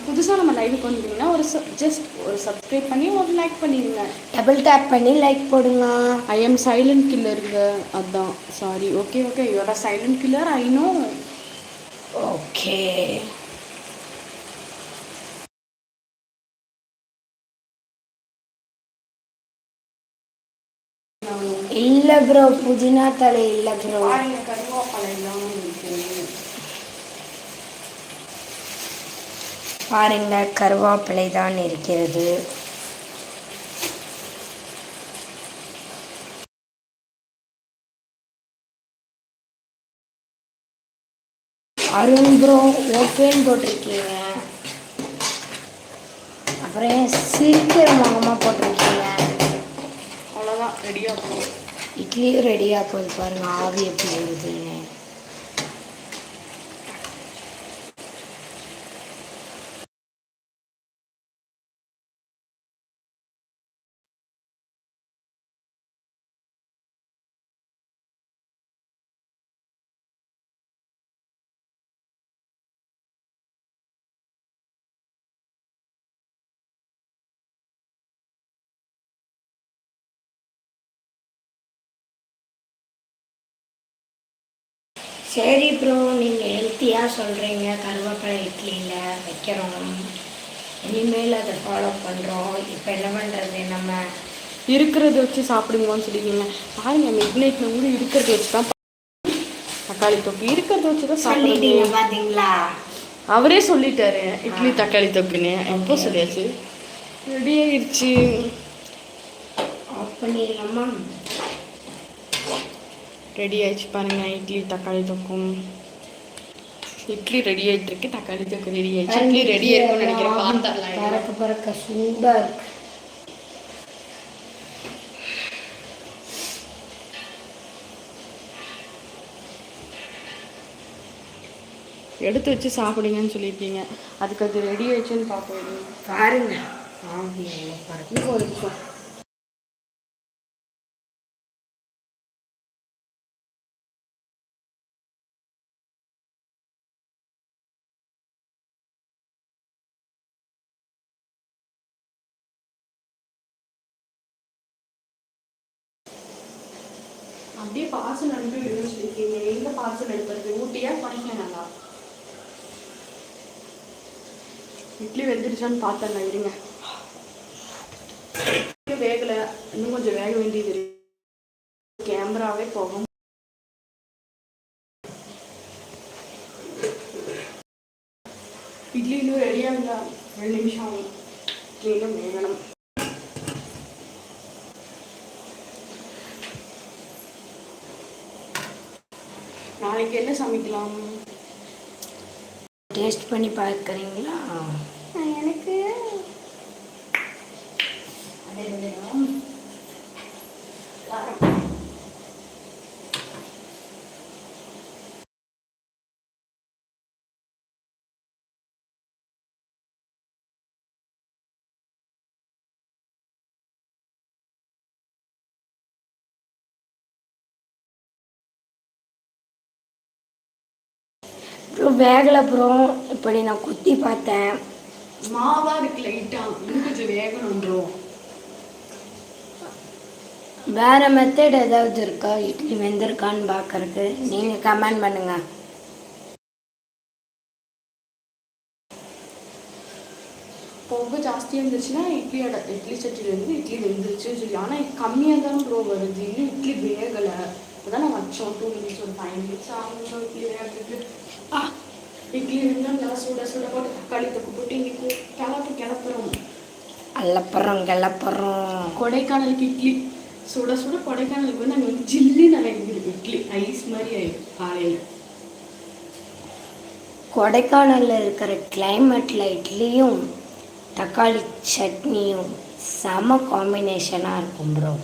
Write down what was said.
புதுசாக நம்ம லைவுக்கு வந்தீங்கன்னா ஜஸ்ட் ஒரு சப்ஸ்கிரைப் பண்ணி ஒரு லைக் பண்ணிடுங்க. டபுள் டேப் பண்ணி லைக் போடுங்க. ஐ எம் சைலண்ட் கில்லருங்க. அதான் sorry. Okay okay, you are silent killer, I know. Okay. இல்லை ப்ரோ, புதினா தலை இல்லை ப்ரோ. பாருங்க, கருவேப்பிலை தான் இருக்கிறது. அருண் ப்ரோ ஓகேன்னு போட்டிருக்கீங்க. அப்புறம் சிரிக்கிற முகமாக போட்டிருக்கீங்க. அவ்வளோதான், ரெடியாக போகும். இட்லியும் ரெடியாக போகுது பாருங்க, ஆவி எப்படி வருதுன்னு. சரி ப்ரோ, நீங்கள் ஹெல்த்தியாக சொல்கிறீங்க. கருவேப்பிலை இட்லியில் வைக்கிறோம், இனிமேல் அதை ஃபாலோ பண்ணுறோம். இப்போ என்ன பண்ணுறது, நம்ம இருக்கிறத வச்சு சாப்பிடுங்கன்னு சொல்லியிருக்கீங்க. பாருங்க, மிட் நைட்டில் கூட இருக்கிறத வச்சு தான் தக்காளி தொக்கு இருக்கிறத வச்சு தான் சாப்பிடுங்க. பார்த்தீங்களா, அவரே சொல்லிட்டாரு இட்லி தக்காளி தொக்குன்னு. எப்போ சொல்லியாச்சு, ரெடி ஆயிடுச்சு. ஆஃப் பண்ணிடலாமா? ரெடி ஆயிடுச்சு பாருங்க, இட்லி தக்காளி தொக்கும். இட்லி ரெடி ஆகிட்டு இருக்கு, தக்காளி தொக்கு ரெடி ஆயிடுச்சு. இட்லி ரெடி ஆயிருக்கும்னு நினைக்கிறேன். பறக்க பறக்க சூடாக இருக்கு. எடுத்து வச்சு சாப்பிடுங்கன்னு சொல்லியிருக்கீங்க. அதுக்கு அது ரெடி ஆயிடுச்சுன்னு பார்ப்போம். பாருங்க, பறக்க ஒரு நிமிஷம். அப்படியே பார்சல் அனுப்பி விடுன்னு சொல்லியிருக்கீங்க. எங்க பார்சல் எடுக்கிறது, ஊட்டியா கொடைக்கானலா? இட்லி வெந்துடுச்சான்னு பார்த்தேன், இருங்க. வேகலை, இன்னும் கொஞ்சம் வேக வேண்டியது இருக்கு. கேமராவே போகும். இட்லி இன்னும் ரெடியாக இல்லை, 2 நிமிஷம் ஆகும். இட்லியும் வேகணும். நாளைக்கு என்ன சமைக்கலாம்? டேஸ்ட் பண்ணி பார்க்குறீங்களா? எனக்கு வேகலை ப்ரோ. இப்படி நான் குத்தி பார்த்தேன், மாவா இருக்கு லைட்டா, இன்னும் கொஞ்சம் வேகணும். வேற மெத்தட் ஏதாவது இருக்கா இட்லி வெந்திருக்கான்னு பார்க்கறதுக்கு? நீங்கள் கமெண்ட் பண்ணுங்க. பொங்க ஜாஸ்தியாக இருந்துச்சுன்னா இட்லி சட்டிலேருந்து இட்லி வெந்துருச்சுன்னு சொல்லி. ஆனால் கம்மியாக தான் ப்ரோ வருது, இன்னும் இட்லி வேகலை. அதான் நான் வச்சோம் 2 மினிட்ஸ், ஒரு 5 மினிட்ஸ் ஆகும் இட்லி வேகிறதுக்கு. இட்லி இருந்தால் நல்லா சூட போட்டு தக்காளி தொக்கு போட்டு இன்னைக்கு கிளப்புறோம். கிளப்புறோம். கொடைக்கானலுக்கு இட்லி சுட கொடைக்கானலுக்கு வந்து அங்கே வந்து ஜில்லுன்னு நினைக்குது. இட்லி ஐஸ் மாதிரி ஆயிடும் காலையில். கொடைக்கானலில் இருக்கிற கிளைமேட்டில் இட்லியும் தக்காளி சட்னியும் செம காம்பினேஷனாக இருக்கும் ப்ரோ.